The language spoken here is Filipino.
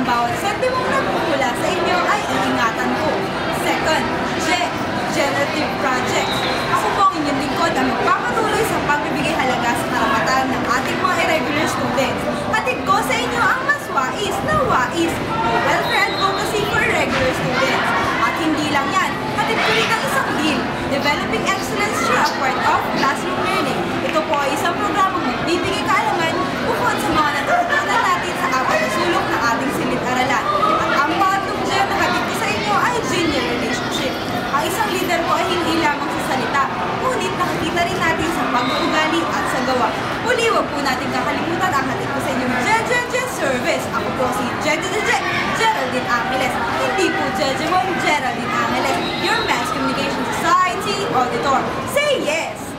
bawat sentimong nagmumula sa inyo ay iingatan ko. Second, generative projects. Ako po ang inyong lingkod na magpapatuloy sa pagbibigay halaga sa karapatan ng ating mga irregular students. Hatid ko sa inyo ang mas wais na wais o welfare advocacy for regular students. At hindi lang yan, hatid ko rin ang isang deal, Developing Excellence through a Part of Classroom Learning. Ito po ay isang programang magbibigay kaalaman bukod sa mga natutunan natin sa apat na sulok ng ating silid-aralan. At ang pangatlong gem na hatid ko sa inyo ay junior relationship. Ang isang leader po ay hindi lamang sa salita, ngunit nakikita rin natin sa pag-uugali at sa gawa. Muli, huwag po natin kakalimutan ang hatid ko sa inyong service. Ako po si Geraldine Angeles. Hindi po Jejemon, Geraldine Angeles, your Mass Communication Society Auditor. Say yes!